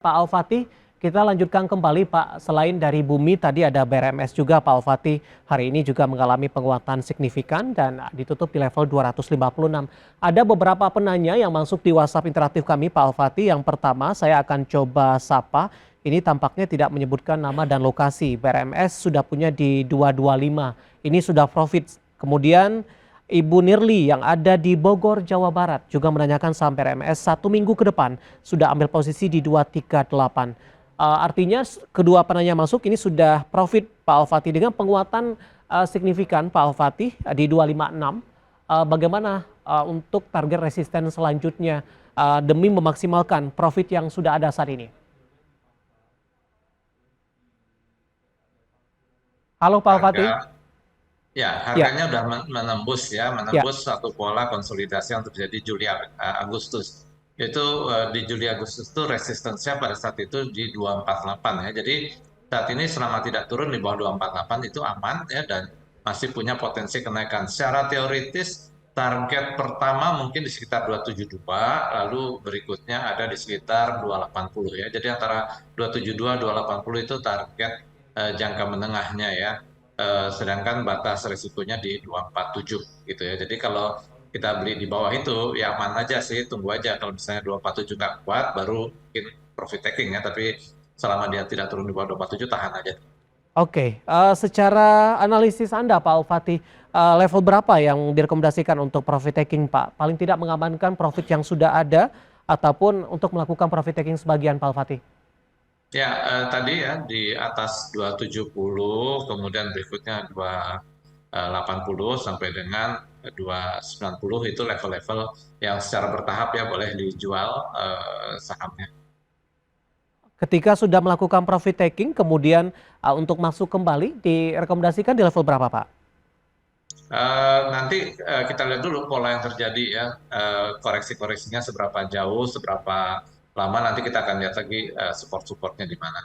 Pak Al-Fatih, kita lanjutkan kembali Pak. Selain dari Bumi tadi ada BRMS juga Pak Al-Fatih. Hari ini juga mengalami penguatan signifikan dan ditutup di level 256. Ada beberapa penanya yang masuk di WhatsApp interaktif kami Pak Al-Fatih. Yang pertama saya akan coba sapa. Ini tampaknya tidak menyebutkan nama dan lokasi. BRMS sudah punya di 225. Ini sudah profit. Kemudian Ibu Nirli yang ada di Bogor, Jawa Barat juga menanyakan saham BRMS 1 minggu ke depan sudah ambil posisi di 238. Artinya kedua penanya masuk ini sudah profit Pak Al-Fatih dengan penguatan signifikan Pak Al-Fatih di 256. Bagaimana untuk target resisten selanjutnya demi memaksimalkan profit yang sudah ada saat ini? Halo Pak Al-Fatih. Harga ya Ya, harganya udah menembus ya, ya. menembus satu pola konsolidasi yang terjadi Juli Agustus. Itu di Juli Agustus itu resistensinya pada saat itu di 248 ya. Jadi saat ini selama tidak turun di bawah 248 itu aman ya dan masih punya potensi kenaikan. Secara teoritis target pertama mungkin di sekitar 272, lalu berikutnya ada di sekitar 280 ya. Jadi antara 272 280 itu target jangka menengahnya ya. Sedangkan batas risikonya di 247 gitu ya. Jadi kalau kita beli di bawah itu ya aman aja sih, tunggu aja kalau misalnya 247 nggak kuat baru mungkin profit taking ya, tapi selama dia tidak turun di bawah 247 tahan aja. Oke, secara analisis Anda Pak Al-Fatih, level berapa yang direkomendasikan untuk profit taking Pak? Paling tidak mengamankan profit yang sudah ada ataupun untuk melakukan profit taking sebagian Pak Al-Fatih? Ya, tadi ya di atas 270, kemudian berikutnya 280 sampai dengan 290 itu level-level yang secara bertahap ya boleh dijual sahamnya. Ketika sudah melakukan profit taking, kemudian untuk masuk kembali direkomendasikan di level berapa Pak? Nanti kita lihat dulu pola yang terjadi ya, koreksi-koreksinya seberapa jauh, seberapa lama, nanti kita akan lihat lagi support-supportnya di mana.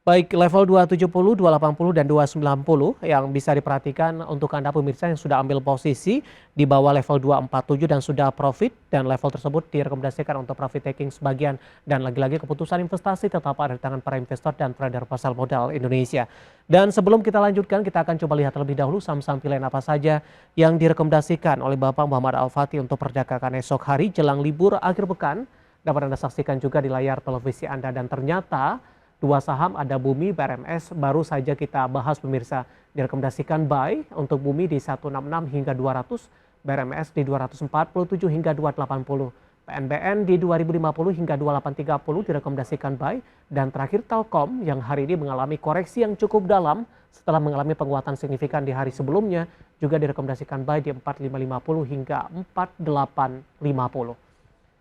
Baik level 270, 280 dan 290 yang bisa diperhatikan untuk Anda pemirsa yang sudah ambil posisi di bawah level 247 dan sudah profit dan level tersebut direkomendasikan untuk profit taking sebagian dan lagi-lagi keputusan investasi tetap ada di tangan para investor dan trader pasar modal Indonesia. Dan sebelum kita lanjutkan kita akan coba lihat terlebih dahulu saham-saham pilihan apa saja yang direkomendasikan oleh Bapak Muhammad Al-Fatih untuk perdagangan esok hari jelang libur akhir pekan. Dapat Anda saksikan juga di layar televisi Anda dan ternyata dua saham ada Bumi, BRMS baru saja kita bahas pemirsa. Direkomendasikan buy untuk Bumi di 166 hingga 200, BRMS di 247 hingga 280, PNBN di 2050 hingga 2830 direkomendasikan buy dan terakhir Telkom yang hari ini mengalami koreksi yang cukup dalam setelah mengalami penguatan signifikan di hari sebelumnya juga direkomendasikan buy di 4550 hingga 4850.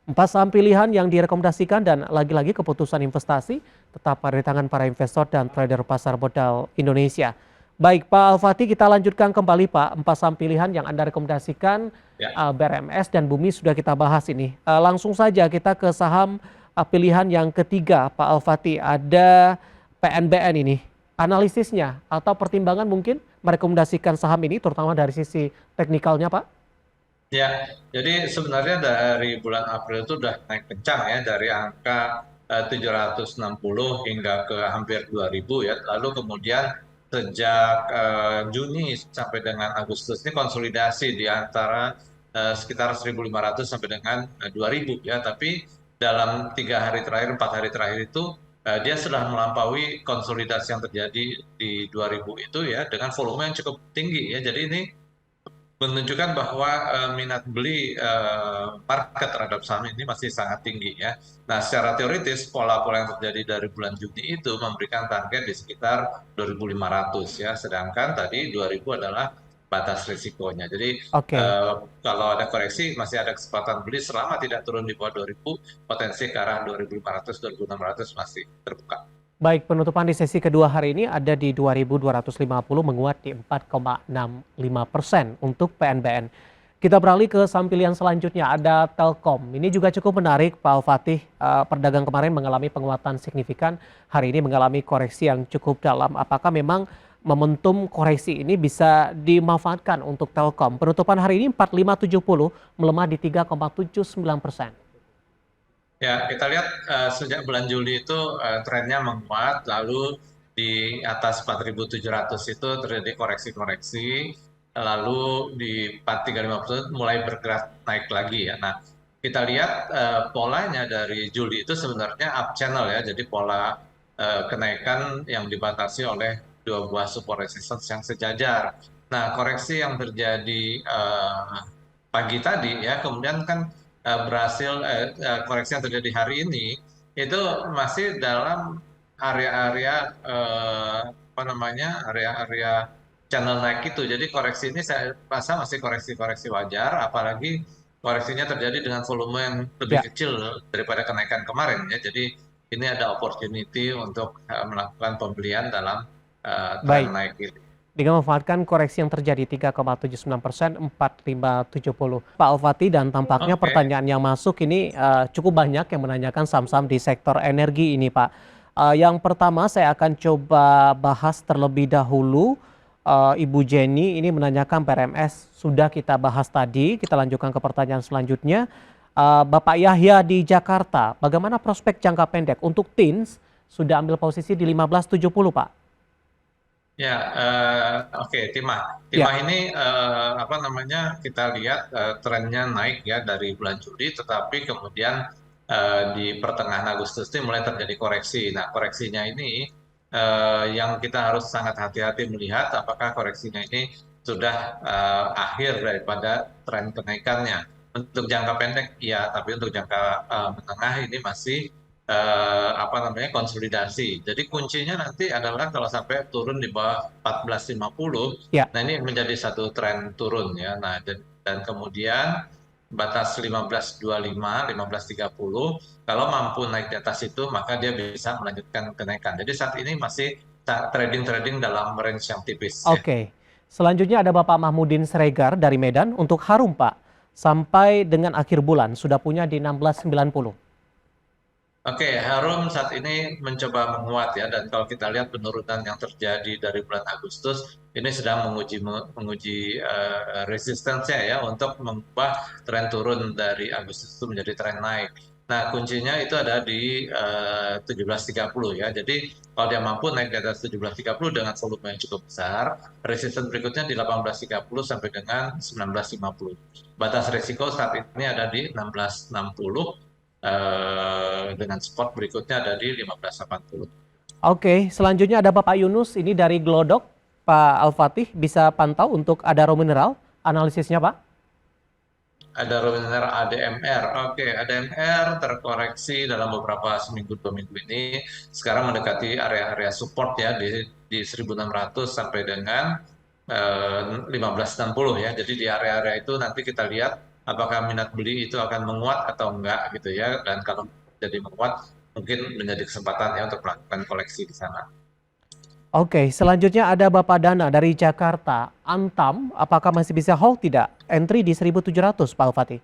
Empat saham pilihan yang direkomendasikan dan lagi-lagi keputusan investasi tetap ada di tangan para investor dan trader pasar modal Indonesia. Baik Pak Al-Fatih, kita lanjutkan kembali Pak. Empat saham pilihan yang Anda rekomendasikan Ya. BRMS dan Bumi sudah kita bahas ini. Langsung saja kita ke saham pilihan yang ketiga Pak Al-Fatih. Ada PNBN ini. Analisisnya atau pertimbangan mungkin merekomendasikan saham ini terutama dari sisi teknikalnya Pak? Ya, jadi sebenarnya dari bulan April itu udah naik kencang ya dari angka 760 hingga ke hampir 2000 ya. Lalu kemudian sejak Juni sampai dengan Agustus ini konsolidasi di antara sekitar 1.500 sampai dengan 2.000 ya. Tapi dalam 3 hari terakhir, 4 hari terakhir itu dia sudah melampaui konsolidasi yang terjadi di 2000 itu ya dengan volume yang cukup tinggi ya. Jadi ini menunjukkan bahwa minat beli market terhadap saham ini masih sangat tinggi ya. Nah, secara teoritis pola-pola yang terjadi dari bulan Juni itu memberikan target di sekitar 2.500 ya, sedangkan tadi 2.000 adalah batas risikonya. Jadi Oke. kalau ada koreksi masih ada kesempatan beli selama tidak turun di bawah 2.000, potensi ke arah 2.500, 2.600 masih terbuka. Baik, penutupan di sesi kedua hari ini ada di 2.250 menguat di 4,65% untuk PNBN. Kita beralih ke saham pilihan selanjutnya ada Telkom. Ini juga cukup menarik Pak Al-Fatih. Perdagang kemarin mengalami penguatan signifikan, hari ini mengalami koreksi yang cukup dalam. Apakah memang momentum koreksi ini bisa dimanfaatkan untuk Telkom? Penutupan hari ini 4570 melemah di 3,79%. Ya, kita lihat sejak bulan Juli itu trennya menguat, lalu di atas 4.700 itu terjadi koreksi-koreksi, lalu di 4.350 mulai bergerak naik lagi ya. Nah, kita lihat polanya dari Juli itu sebenarnya up channel ya, jadi pola kenaikan yang dibatasi oleh dua buah support resistance yang sejajar. Nah, koreksi yang terjadi pagi tadi ya, kemudian kan berhasil koreksi yang terjadi hari ini itu masih dalam area-area apa namanya area-area channel naik itu. Jadi koreksi ini saya rasa masih koreksi-koreksi wajar, apalagi koreksinya terjadi dengan volume yang lebih Ya, kecil daripada kenaikan kemarin ya. Jadi ini ada opportunity untuk melakukan pembelian dalam tren baik. naik ini. Dengan memanfaatkan koreksi yang terjadi 3,79%, 4.570. Pak Alfati, dan tampaknya Oke. pertanyaan yang masuk ini cukup banyak yang menanyakan saham-saham di sektor energi ini, Pak. Yang pertama saya akan coba bahas terlebih dahulu. Ibu Jenny ini menanyakan PRMS, sudah kita bahas tadi, kita lanjutkan ke pertanyaan selanjutnya. Bapak Yahya di Jakarta, bagaimana prospek jangka pendek untuk TINS sudah ambil posisi di 1570, Pak? Ya, oke, Timah. Ya, Timah ini apa namanya? Kita lihat trennya naik ya dari bulan Juli, tetapi kemudian di pertengahan Agustus ini mulai terjadi koreksi. Nah, koreksinya ini yang kita harus sangat hati-hati melihat apakah koreksinya ini sudah akhir daripada tren kenaikannya. Untuk jangka pendek, ya, tapi untuk jangka menengah ini masih apa namanya konsolidasi. Jadi kuncinya nanti adalah kalau sampai turun di bawah 1450, ya. nah ini menjadi satu tren turun ya. Nah dan kemudian batas 1525, 1530, kalau mampu naik di atas itu maka dia bisa melanjutkan kenaikan. Jadi saat ini masih trading-trading dalam range yang tipis ya. Oke. Selanjutnya ada Bapak Mahmudin Sregar dari Medan. Untuk Harum, Pak, sampai dengan akhir bulan sudah punya di 1690. Oke, Harum saat ini mencoba menguat ya, dan kalau kita lihat penurunan yang terjadi dari bulan Agustus ini sedang menguji resistensinya ya untuk mengubah tren turun dari Agustus itu menjadi tren naik. Nah, kuncinya itu ada di 1730 ya. Jadi kalau dia mampu naik di atas 1730 dengan volume yang cukup besar, resisten berikutnya di 1830 sampai dengan 1950. Batas risiko saat ini ada di 1660, dengan spot berikutnya ada di 1580. Oke, selanjutnya ada Bapak Yunus ini dari Glodok. Pak Al-Fatih bisa pantau untuk Adaro Mineral analisisnya, Pak? Ada Ruiner ADMR. Oke, ADMR terkoreksi dalam beberapa seminggu 2 minggu ini. Sekarang mendekati area-area support ya di 1600 sampai dengan 1560 ya. Jadi di area-area itu nanti kita lihat apakah minat beli itu akan menguat atau enggak gitu ya. Dan kalau jadi menguat mungkin menjadi kesempatan ya untuk melakukan koleksi di sana. Oke, selanjutnya ada Bapak Dana dari Jakarta. Antam, apakah masih bisa hold tidak? Entry di 1700, Pak Al-Fatih.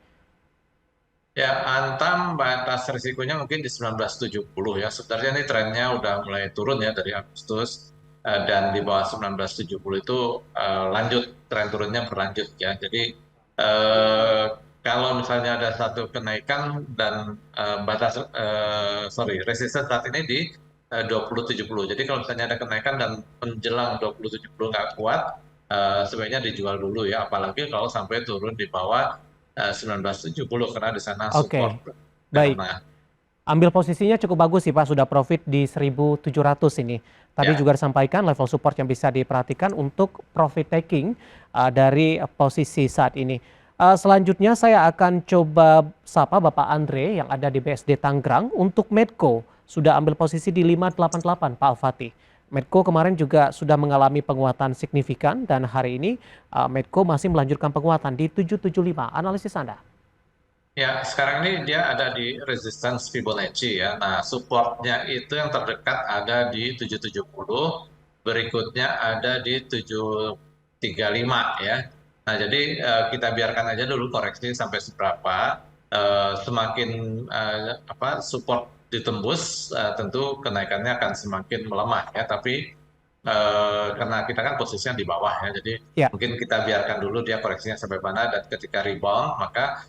Ya, Antam batas risikonya mungkin di 1970 ya. Sebenarnya ini trennya udah mulai turun ya dari Agustus, dan di bawah 1970 itu lanjut tren turunnya berlanjut ya. Jadi eh, kalau misalnya ada satu kenaikan dan batas resistance saat ini di 2070. Jadi kalau misalnya ada kenaikan dan menjelang 2070 nggak kuat, sebaiknya dijual dulu ya. Apalagi kalau sampai turun di bawah 1970 karena di sana support Oke, baik. karena Ambil posisinya cukup bagus sih Pak, sudah profit di 1700 ini. Tadi ya. juga disampaikan level support yang bisa diperhatikan untuk profit taking dari posisi saat ini. Selanjutnya saya akan coba sapa Bapak Andre yang ada di BSD Tangerang untuk Medco. Sudah ambil posisi di 588 Pak Alfati. Medco kemarin juga sudah mengalami penguatan signifikan dan hari ini Medco masih melanjutkan penguatan di 775. Analisis Anda? Ya, sekarang ini dia ada di resistance Fibonacci ya. Nah, supportnya itu yang terdekat ada di 770, berikutnya ada di 735 ya. Nah, jadi kita biarkan aja dulu koreksi sampai seberapa. Semakin apa support ditembus, tentu kenaikannya akan semakin melemah ya. Tapi karena kita kan posisinya di bawah ya, jadi Ya. mungkin kita biarkan dulu dia koreksinya sampai mana dan ketika rebound maka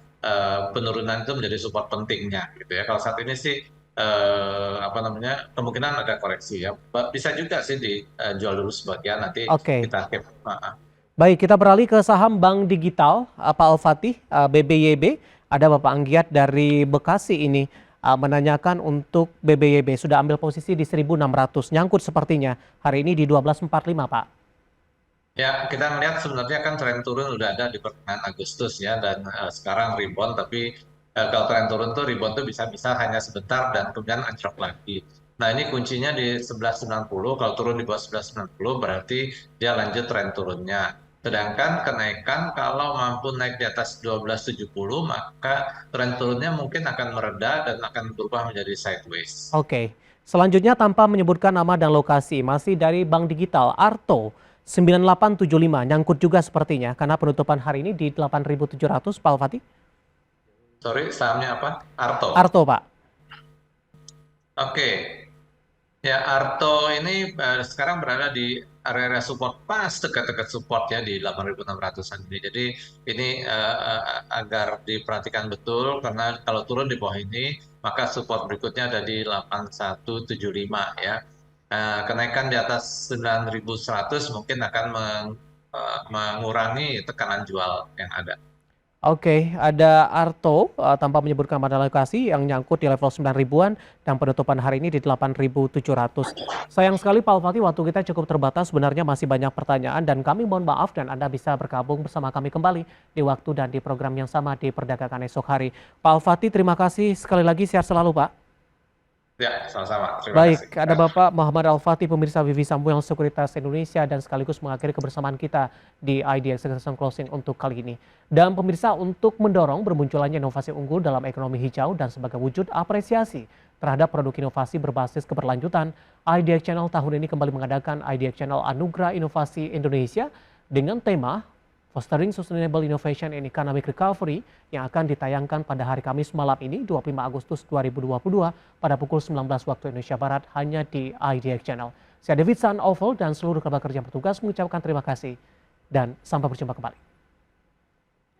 penurunan itu menjadi support pentingnya gitu ya. Kalau saat ini sih kemungkinan ada koreksi ya. Bisa juga sih dijual dulu sebagian, nanti Oke. kita keep. Baik, kita beralih ke saham bank digital, Pak Al-Fatih, BBYB. Ada Bapak Anggiat dari Bekasi ini menanyakan untuk BBYB sudah ambil posisi di 1.600, nyangkut sepertinya. Hari ini di 12.45, Pak. Ya, kita melihat sebenarnya kan tren turun udah ada di pertengahan Agustus ya, dan sekarang rebound, tapi kalau tren turun tuh rebound tuh bisa-bisa hanya sebentar dan kemudian anjlok lagi. Nah, ini kuncinya di 1190, kalau turun di bawah 1190 berarti dia lanjut tren turunnya. Sedangkan kenaikan kalau mampu naik di atas 1270, maka tren turunnya mungkin akan mereda dan akan berubah menjadi sideways. Oke, selanjutnya tanpa menyebutkan nama dan lokasi, masih dari bank digital, Arto 9875, nyangkut juga sepertinya karena penutupan hari ini di 8.700, Pak Al-Fatih. Sorry, sahamnya apa? Arto. Arto, Pak. Oke. Ya, Arto ini sekarang berada di area support, pas dekat-dekat support ya di 8.600-an ini. Jadi ini agar diperhatikan betul, karena kalau turun di bawah ini maka support berikutnya ada di 8175 ya. Kenaikan di atas 9.100 mungkin akan mengurangi tekanan jual yang ada. Oke, ada Arto tanpa menyebutkan pada lokasi yang nyangkut di level 9.000-an dan penutupan hari ini di 8.700. Sayang sekali Pak Al-Fatih, waktu kita cukup terbatas, sebenarnya masih banyak pertanyaan dan kami mohon maaf, dan Anda bisa bergabung bersama kami kembali di waktu dan di program yang sama di Perdagangan esok hari. Pak Al-Fatih, terima kasih sekali lagi, sehat selalu Pak. Ya, sama-sama. Terima Baik, kasih. ada Bapak Muhammad Al-Fatih, pemirsa Vivi Sambuang Sekuritas Indonesia, dan sekaligus mengakhiri kebersamaan kita di IDX Succession Closing untuk kali ini. Dan pemirsa, untuk mendorong bermunculannya inovasi unggul dalam ekonomi hijau dan sebagai wujud apresiasi terhadap produk inovasi berbasis keberlanjutan, IDX Channel tahun ini kembali mengadakan IDX Channel Anugerah Inovasi Indonesia dengan tema Fostering Sustainable Innovation and Economic Recovery yang akan ditayangkan pada hari Kamis malam ini 25 Agustus 2022 pada pukul 19 waktu Indonesia Barat hanya di IDX Channel. Saya David San Oval dan seluruh kerabat kerja bertugas mengucapkan terima kasih dan sampai berjumpa kembali.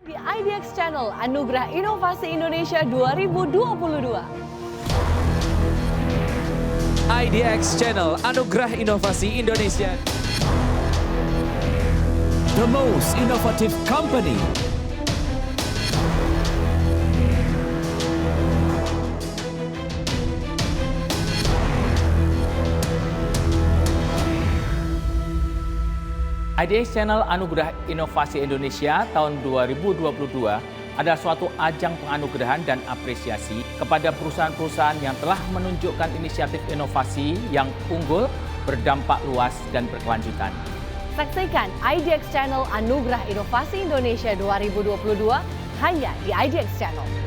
Di IDX Channel Anugerah Inovasi Indonesia 2022. IDX Channel Anugerah Inovasi Indonesia. The most innovative company. IDX Channel Anugerah Inovasi Indonesia tahun 2022 adalah suatu ajang penganugerahan dan apresiasi kepada perusahaan-perusahaan yang telah menunjukkan inisiatif inovasi yang unggul, berdampak luas, dan berkelanjutan. Saksikan IDX Channel Anugerah Inovasi Indonesia 2022 hanya di IDX Channel.